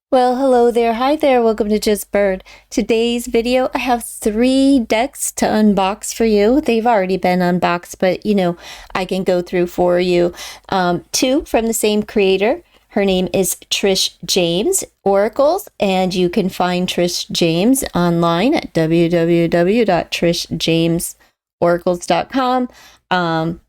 Well, hello there. Hi there. Welcome to Just Bird. Today's video, I have 3 decks to unbox for you. They've already been unboxed, but I can go through for you. 2 from the same creator. Her name is Trishe Jaimes Oracles, and you can find Trishe Jaimes online at www.trishejaimesoracles.com.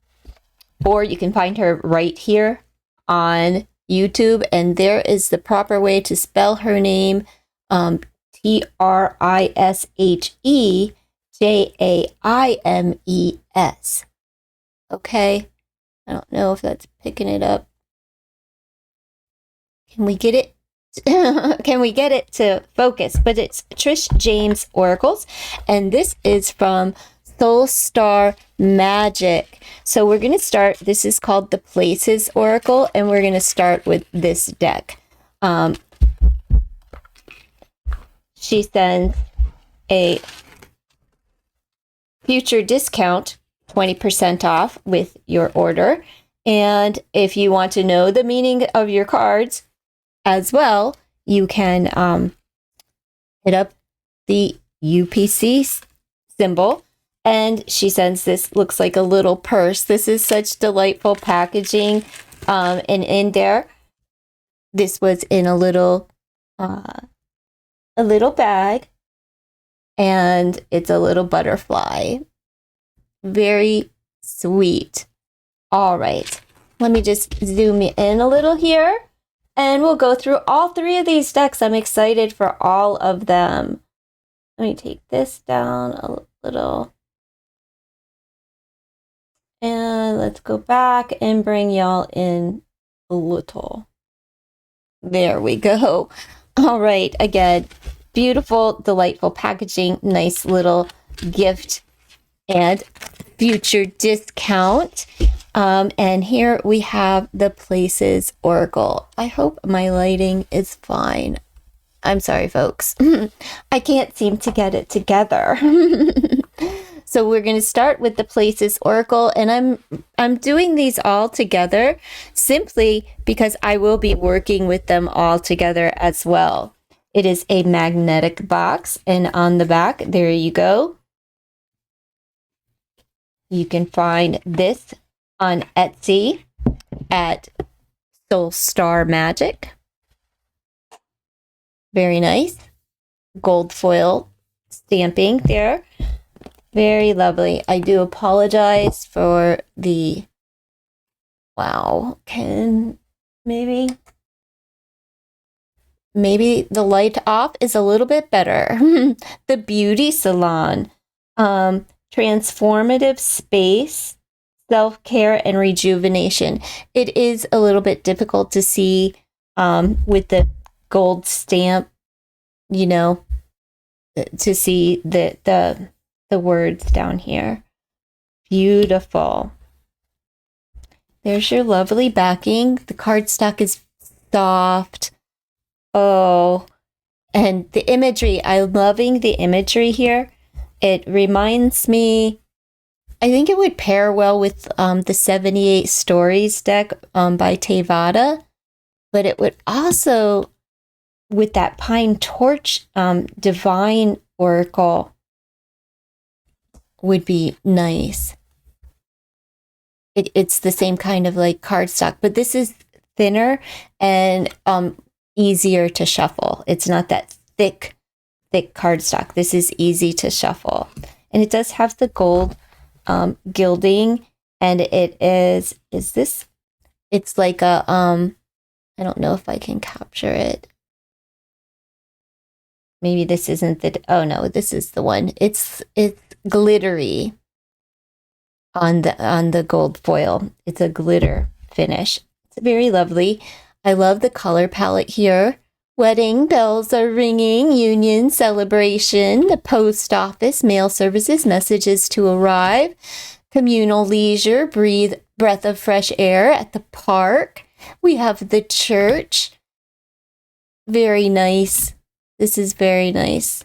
Or you can find her right here on YouTube, and there is the proper way to spell her name, Trishe Jaimes. Okay, I don't know if that's picking it up. Can we get it? Can we get it to focus? But it's Trishe Jaimes Oracles, and this is from SolStar Magic. So we're going to start, this is called the Places Oracle, and we're going to start with this deck. She sends a future discount, 20% off with your order. And if you want to know the meaning of your cards as well, you can hit up the UPC symbol. And she sends this, looks like a little purse. This is such delightful packaging. And in there, this was in a little bag. And it's a little butterfly. Very sweet. All right. Let me just zoom in a little here. And we'll go through all 3 of these decks. I'm excited for all of them. Let me take this down a little. And let's go back and bring y'all in a little. There we go. All right, again, beautiful, delightful packaging, nice little gift and future discount. And here we have the Places Oracle. I hope my lighting is fine. I'm sorry, folks. I can't seem to get it together. So we're going to start with the Places Oracle, and I'm doing these all together simply because I will be working with them all together as well. It is a magnetic box, and on the back, there you go. You can find this on Etsy at SolStar Magic. Very nice. Gold foil stamping there. Very lovely. I do apologize for the, wow, maybe the light off is a little bit better. The Beauty Salon, transformative space, self-care and rejuvenation. It is a little bit difficult to see with the gold stamp, to see the words down here. Beautiful. There's your lovely backing. The cardstock is soft. Oh, and the imagery. I'm loving the imagery here. It reminds me, I think it would pair well with the 78 Stories deck by Tevada, but it would also, with that Pine Torch Divine Oracle, would be nice. It's the same kind of like cardstock, but this is thinner and easier to shuffle. It's not that thick cardstock. This is easy to shuffle. And it does have the gold gilding, and it is this, it's like a, I don't know if I can capture it. Maybe this isn't the, oh no, this is the one. It's glittery on the gold foil. It's a glitter finish. It's very lovely. I love the color palette here. Wedding bells are ringing, union celebration, the post office, mail services, messages to arrive, communal leisure, breath of fresh air at the park. We have the church. Very nice. This is very nice.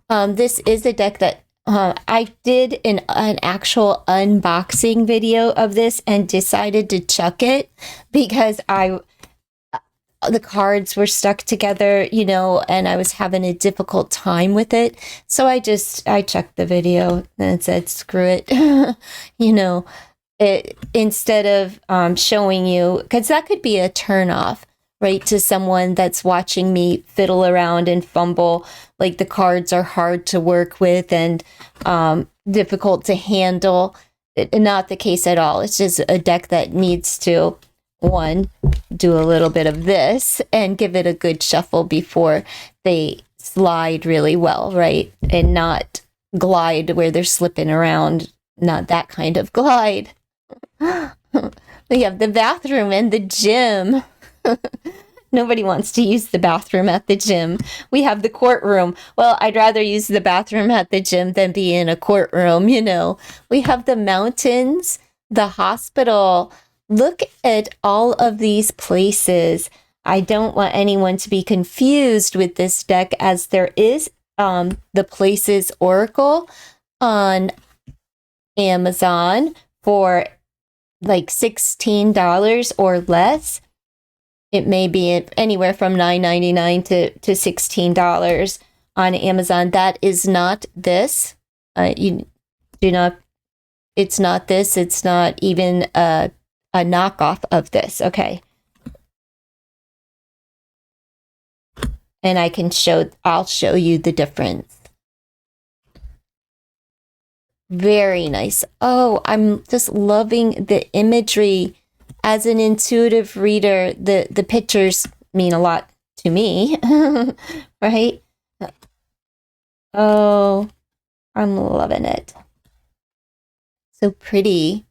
This is a deck that I did an actual unboxing video of this and decided to chuck it because the cards were stuck together, you know, and I was having a difficult time with it. So I checked the video and said, screw it. You know, instead of showing you, because that could be a turnoff, right, to someone that's watching me fiddle around and fumble. Like the cards are hard to work with and difficult to handle. Not the case at all. It's just a deck that needs to, one, do a little bit of this and give it a good shuffle before they slide really well, right? And not glide where they're slipping around. Not that kind of glide. We have the bathroom and the gym. Nobody wants to use the bathroom at the gym. We have the courtroom. Well, I'd rather use the bathroom at the gym than be in a courtroom, you know. We have the mountains, the hospital. Look at all of these places. I don't want anyone to be confused with this deck, as there is the Places Oracle on Amazon for like $16 or less. It may be anywhere from $9.99 to $16 on Amazon. That is not this. You do not. It's not this. It's not even a knockoff of this. Okay. And I'll show you the difference. Very nice. Oh, I'm just loving the imagery. As an intuitive reader, the pictures mean a lot to me, right? Oh, I'm loving it. So pretty.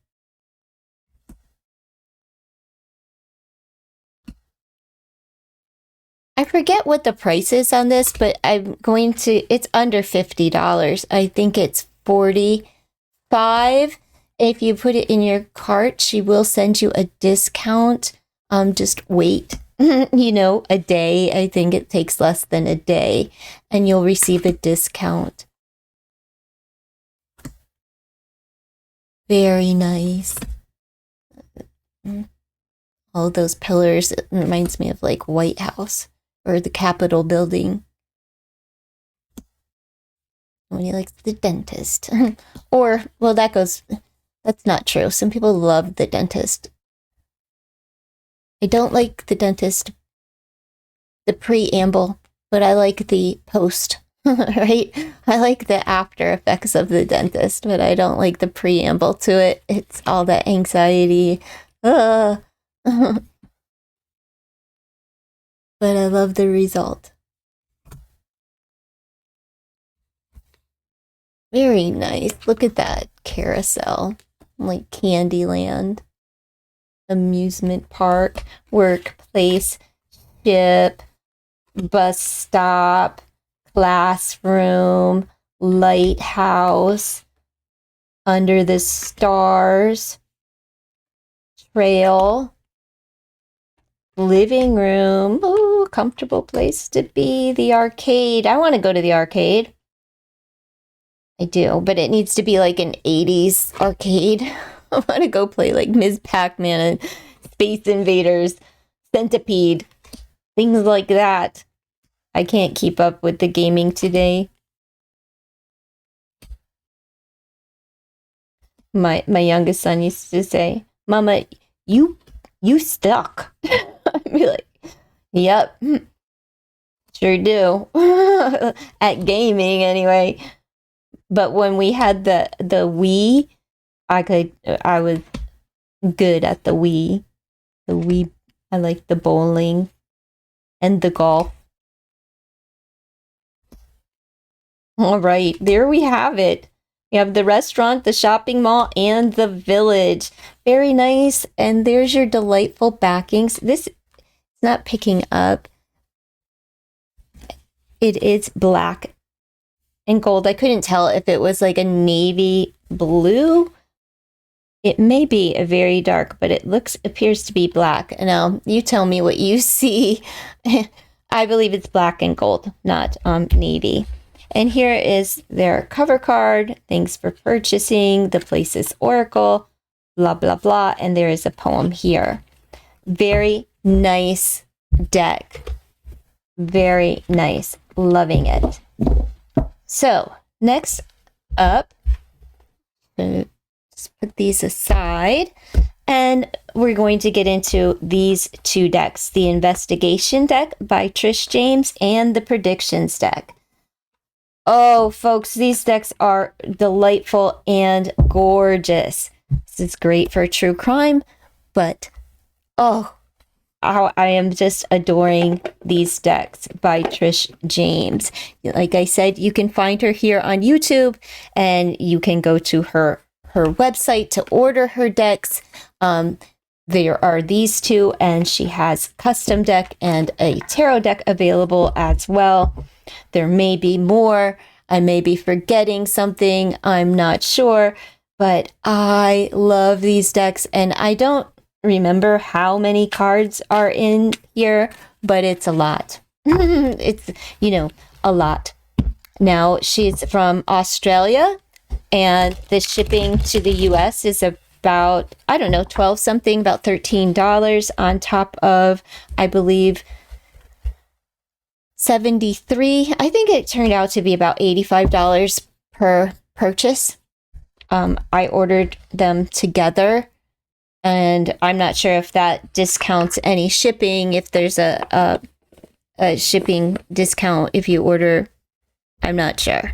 I forget what the price is on this, but it's under $50. I think it's $45. If you put it in your cart, she will send you a discount. Just wait, you know, a day. I think it takes less than a day, and you'll receive a discount. Very nice. All those pillars, it reminds me of like White House or the Capitol building. When he likes the dentist. Or, well, that's not true. Some people love the dentist. I don't like the dentist, the preamble, but I like the post, right? I like the after effects of the dentist, but I don't like the preamble to it. It's all that anxiety. But I love the result. Very nice. Look at that carousel. Like Candyland. Amusement park, workplace, ship, bus stop, classroom, lighthouse, under the stars, trail, living room. Ooh, comfortable place to be. The arcade. I want to go to the arcade. I do, but it needs to be like an 80s arcade. I want to go play like Ms. Pac-Man and Space Invaders, Centipede, things like that. I can't keep up with the gaming today. My youngest son used to say, "Mama, you stuck." I'd be like, "Yep, sure do." At gaming anyway. But when we had the Wii, I was good at the Wii. The Wii, I like the bowling and the golf. All right, there we have it. We have the restaurant, the shopping mall, and the village. Very nice. And there's your delightful backings. This is not picking up. It is black and gold. I couldn't tell if it was like a navy blue. It may be a very dark, but it appears to be black. Now, you tell me what you see. I believe it's black and gold, not navy. And here is their cover card. Thanks for purchasing. The Places Oracle, blah, blah, blah. And there is a poem here. Very nice deck. Very nice. Loving it. So, next up, just put these aside, and we're going to get into these two decks, the Investigation deck by Trishe Jaimes and the Predictions deck. Oh, folks, these decks are delightful and gorgeous. This is great for true crime, but oh, I am just adoring these decks by Trishe Jaimes. Like I said, you can find her here on YouTube, and you can go to her website to order her decks. There are these two, and she has custom deck and a tarot deck available as well. There may be more. I may be forgetting something. I'm not sure, but I love these decks, and I don't remember how many cards are in here, but it's a lot. It's, a lot. Now, she's from Australia, and the shipping to the US is about, 12 something, about $13 on top of, I believe, 73. I think it turned out to be about $85 per purchase. I ordered them together, and I'm not sure if that discounts any shipping, if there's a shipping discount if you order. I'm not sure.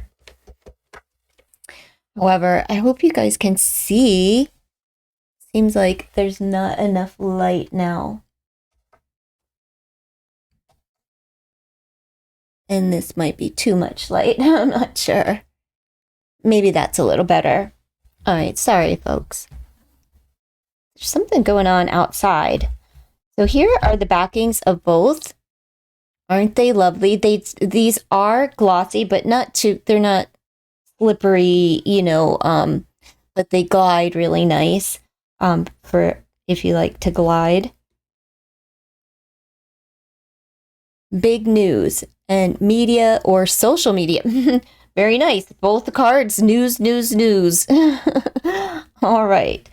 However, I hope you guys can see. Seems like there's not enough light now. And this might be too much light. I'm not sure. Maybe that's a little better. All right, sorry, folks. There's something going on outside. So here are the backings of both. Aren't they lovely? These are glossy, but they're not slippery, but they glide really nice, for if you like to glide. Big news and media or social media. Very nice. Both the cards, news. All right.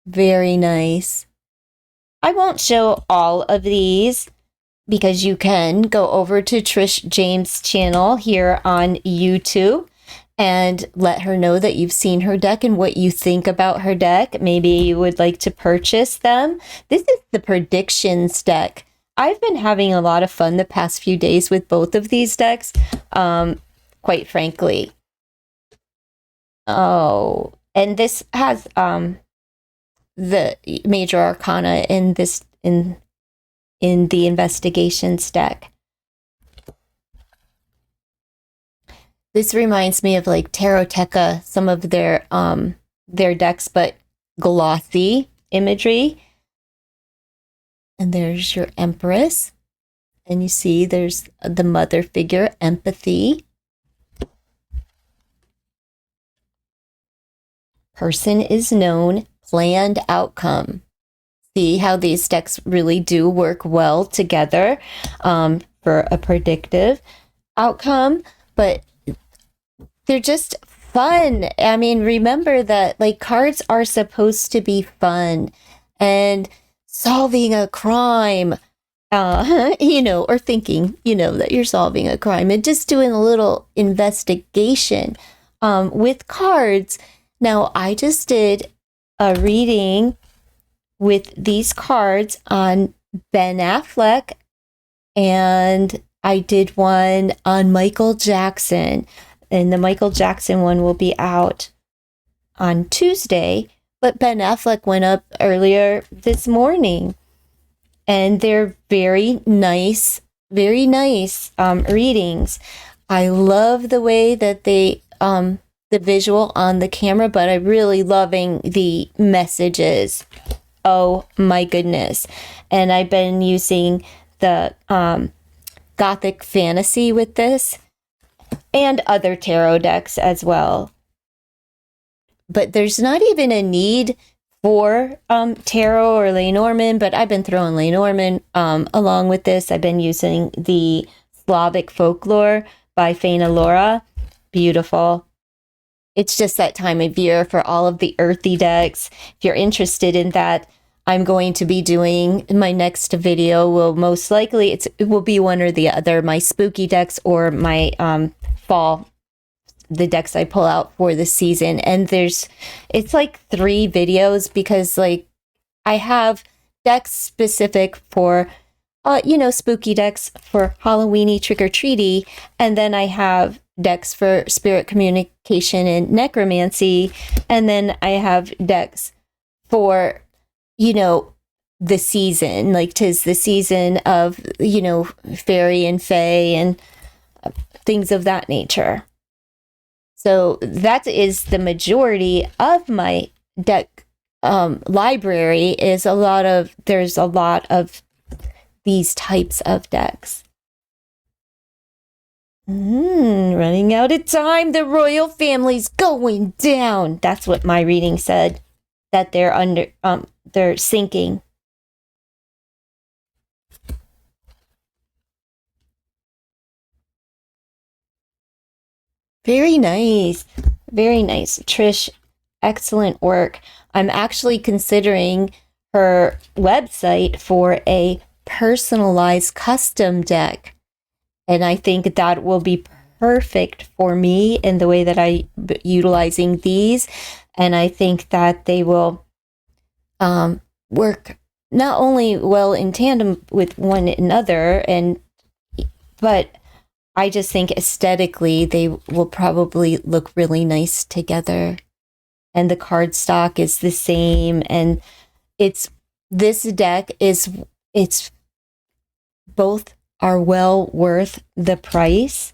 Very nice. I won't show all of these because you can go over to Trishe Jaimes' channel here on YouTube and let her know that you've seen her deck and what you think about her deck. Maybe you would like to purchase them. This is the Predictions deck. I've been having a lot of fun the past few days with both of these decks, quite frankly. Oh, and this has the major arcana in the Investigations deck. This reminds me of like Taroteca, some of their decks, but glossy imagery. And there's your Empress. And you see there's the mother figure, empathy. Person is known, planned outcome. See how these decks really do work well together for a predictive outcome, but they're just fun. I mean, remember that like cards are supposed to be fun, and solving a crime, or thinking, that you're solving a crime and just doing a little investigation with cards. Now, I just did a reading with these cards on Ben Affleck, and I did one on Michael Jackson, and the Michael Jackson one will be out on Tuesday, but Ben Affleck went up earlier this morning, and they're very nice readings. I love the way that the visual on the camera, but I'm really loving the messages. Oh my goodness. And I've been using the Gothic Fantasy with this and other tarot decks as well. But there's not even a need for tarot or Lenormand, but I've been throwing Lenormand along with this. I've been using the Slavic Folklore by Faina Laura. Beautiful. It's just that time of year for all of the earthy decks. If you're interested in that, I'm going to be doing. My next video will most likely, it will be one or the other, my spooky decks or my fall, the decks I pull out for the season. And it's like 3 videos because like I have decks specific for spooky decks for Halloweeny trick-or-treaty, and then I have decks for spirit communication and necromancy, and then I have decks for, the season, like 'tis the season of, fairy and fae and things of that nature. So that is the majority of my deck library. There's a lot of these types of decks. Running out of time. The royal family's going down. That's what my reading said. That they're sinking. Very nice. Very nice. Trish, excellent work. I'm actually considering her website for a personalized custom deck. And I think that will be perfect for me in the way that I utilizing these. And I think that they will work not only well in tandem with one another, but I just think aesthetically they will probably look really nice together. And the cardstock is the same, and this deck is both are well worth the price.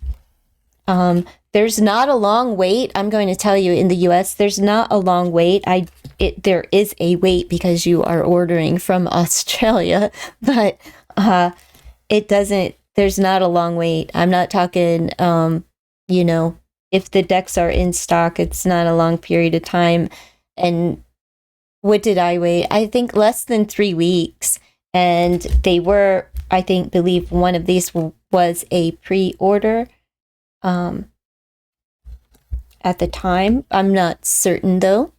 There's not a long wait. I'm going to tell you, in the US, there's not a long wait. There is a wait because you are ordering from Australia, but there's not a long wait. I'm not talking, if the decks are in stock, it's not a long period of time. And what did I wait? I think less than 3 weeks. And they were, believe one of these was a pre-order at the time. I'm not certain though.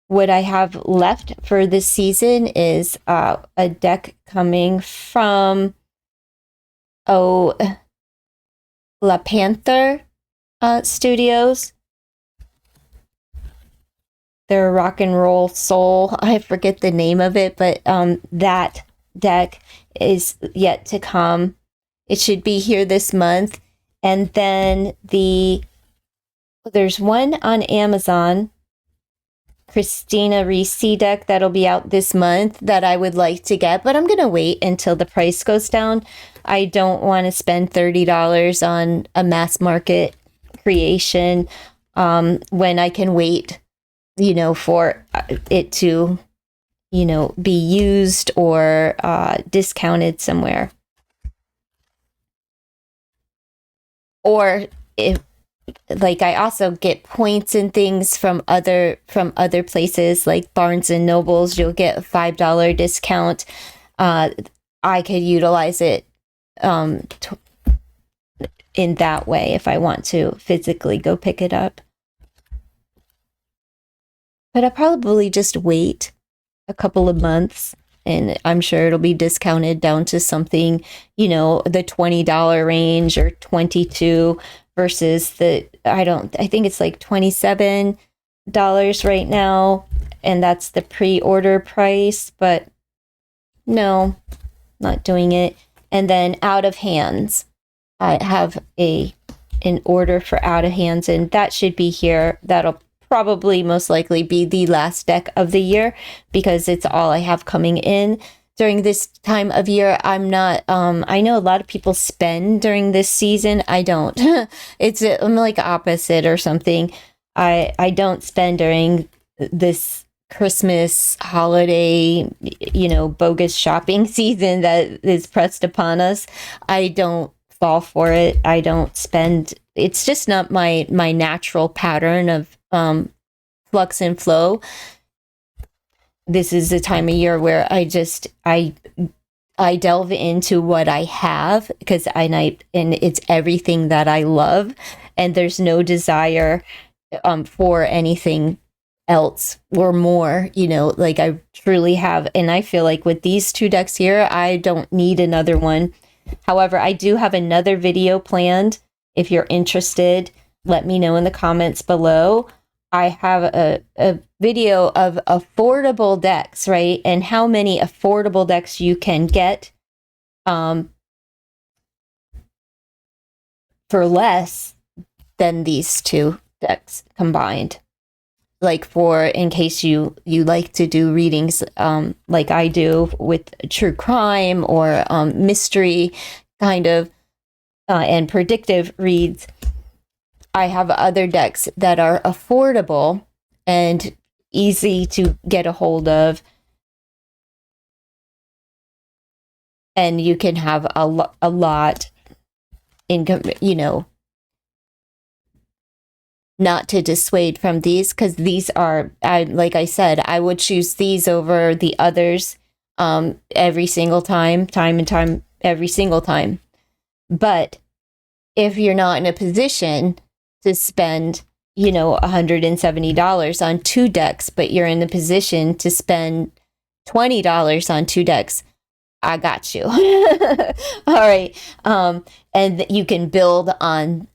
What I have left for this season is a deck coming from La Panther Studios. Their rock and roll soul. I forget the name of it, but that deck is yet to come. It should be here this month. And then there's one on Amazon, Christina Ricci deck, that'll be out this month that I would like to get, but I'm going to wait until the price goes down. I don't want to spend $30 on a mass market creation when I can wait, for it to, be used or discounted somewhere. Or if, like, I also get points and things from other places like Barnes and Nobles. You'll get a $5 discount. I could utilize it in that way if I want to physically go pick it up. But I'll probably just wait a couple of months, and I'm sure it'll be discounted down to something, the $20 range or $22 versus I think it's like $27 right now, and that's the pre-order price, but no, not doing it. And then Out of Hands. I have an order for Out of Hands, and that should be here. That'll probably most likely be the last deck of the year because it's all I have coming in during this time of year. I'm not, I know a lot of people spend during this season. I don't. I'm like opposite or something. I don't spend during this Christmas holiday, bogus shopping season that is pressed upon us. I don't fall for it. I don't spend. It's just not my natural pattern of flux and flow. This is the time of year where I delve into what I have and it's everything that I love, and there's no desire for anything else or more, you know, like I truly have. And I feel like with these two decks here, I don't need another one. However, I do have another video planned. If you're interested, let me know in the comments below. I have a video of affordable decks, right? And how many affordable decks you can get for less than these two decks combined. Like for, in case you like to do readings like I do with true crime or mystery kind of and predictive reads, I have other decks that are affordable and easy to get a hold of. And you can have a lot income, you know, not to dissuade from these, because these are, like I said, I would choose these over the others every single time, every single time. But if you're not in a position to spend, you know, $170 on two decks, but you're in the position to spend $20 on two decks, I got you. All right. And you can build on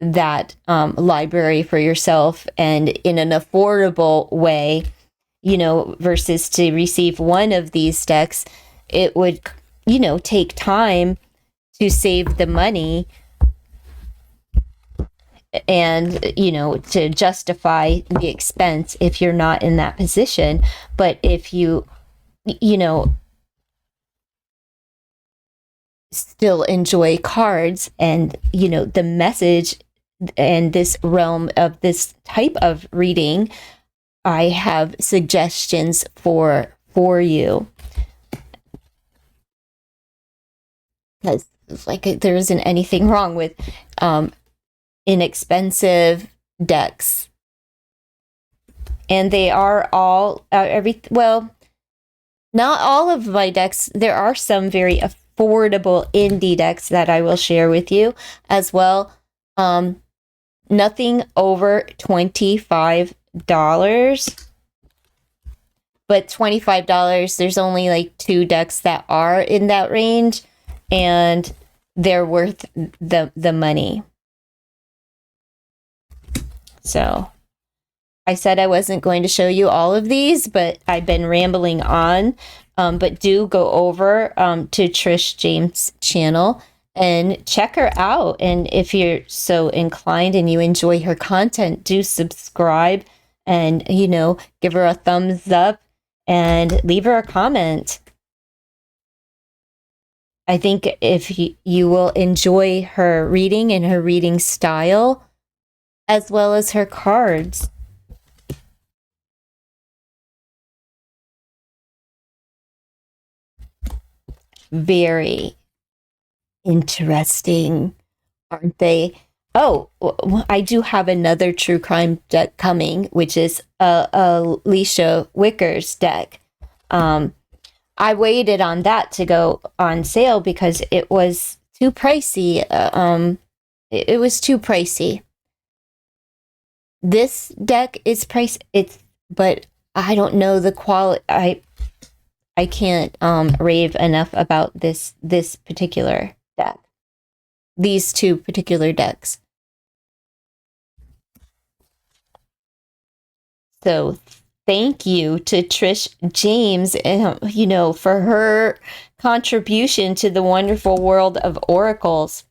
that library for yourself and in an affordable way, you know, versus to receive one of these decks, it would, you know, take time to save the money and, you know, to justify the expense if you're not in that position. But if you know, still enjoy cards and, you know, the message and this realm of this type of reading, I have suggestions for you. Because like there isn't anything wrong with inexpensive decks, and they are all well, not all of my decks. There are some very affordable indie decks that I will share with you as well. Nothing over $25, but $25, there's only like two decks that are in that range, and they're worth the money. So I said I wasn't going to show you all of these, but I've been rambling on. But do go over to Trishe Jaimes' channel and check her out. And if you're so inclined and you enjoy her content, do subscribe and, you know, give her a thumbs up and leave her a comment. I think if you will enjoy her reading and her reading style, as well as her cards. Very interesting, aren't they? Oh, I do have another true crime deck coming, which is Alicia Wicker's deck. I waited on that to go on sale because it was too pricey. It was too pricey. This deck is priced, but I don't know the quality. I can't rave enough about this particular deck. These two particular decks. So thank you to Trishe Jaimes, you know, for her contribution to the wonderful world of oracles.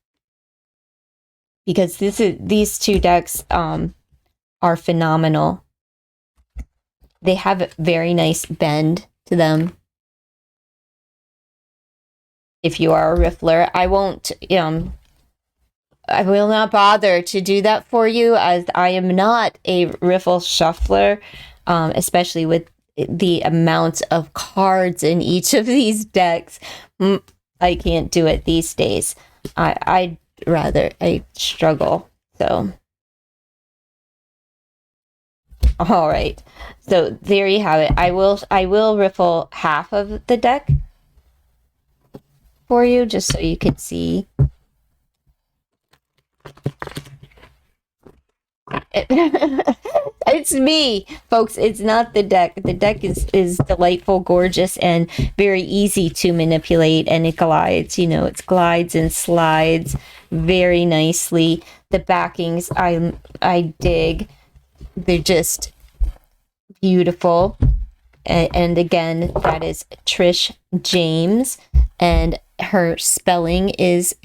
Because these two decks are phenomenal. They have a very nice bend to them. If you are a riffler, I won't, I will not bother to do that for you, as I am not a riffle shuffler, especially with the amount of cards in each of these decks. I can't do it these days. I struggle. So, all right. So there you have it. I will riffle half of the deck for you, just so you can see. It's me, folks. It's not the deck. The deck is delightful, gorgeous, and very easy to manipulate, and it glides. It glides and slides very nicely. The backings, I dig. They're just beautiful. And again, that is Trishe Jaimes, and her spelling is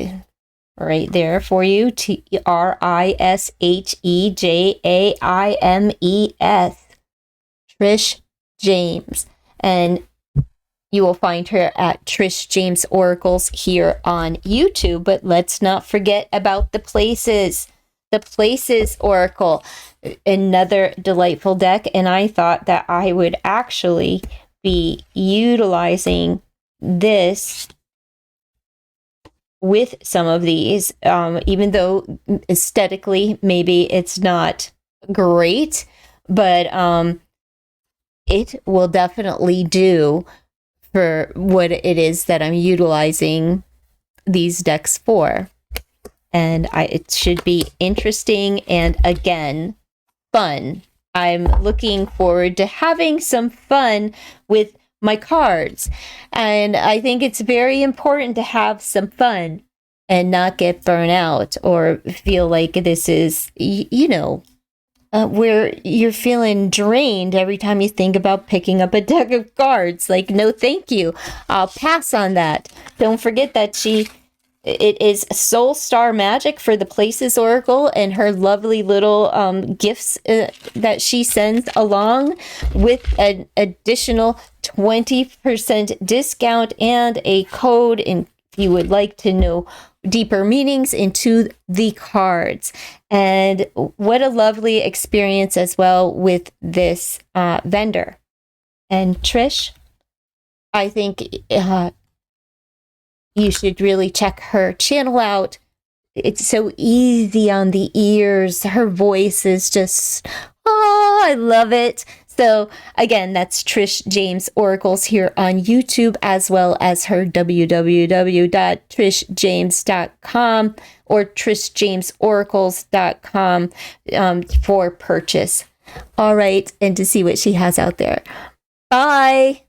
right there for you. Trishe Jaimes. Trishe Jaimes. And you will find her at Trishe Jaimes Oracles here on YouTube. But let's not forget about the Places. The Places Oracle. Another delightful deck. And I thought that I would actually be utilizing this with some of these, even though aesthetically maybe it's not great, but it will definitely do for what it is that I'm utilizing these decks for. And it should be interesting and, again, fun. I'm looking forward to having some fun with my cards. And I think it's very important to have some fun and not get burnt out or feel like this is, where you're feeling drained every time you think about picking up a deck of cards. Like, no, thank you. I'll pass on that. Don't forget that it is SolStar Magic for the Places Oracle, and her lovely little gifts that she sends along with an additional 20% discount and a code if you would like to know deeper meanings into the cards. And what a lovely experience as well with this vendor. And Trish, I think you should really check her channel out. It's so easy on the ears. Her voice is just, I love it. So again, that's Trishe Jaimes Oracles here on YouTube, as well as her www.trishejaimes.com or trishejaimesoracles.com for purchase. All right, and to see what she has out there. Bye.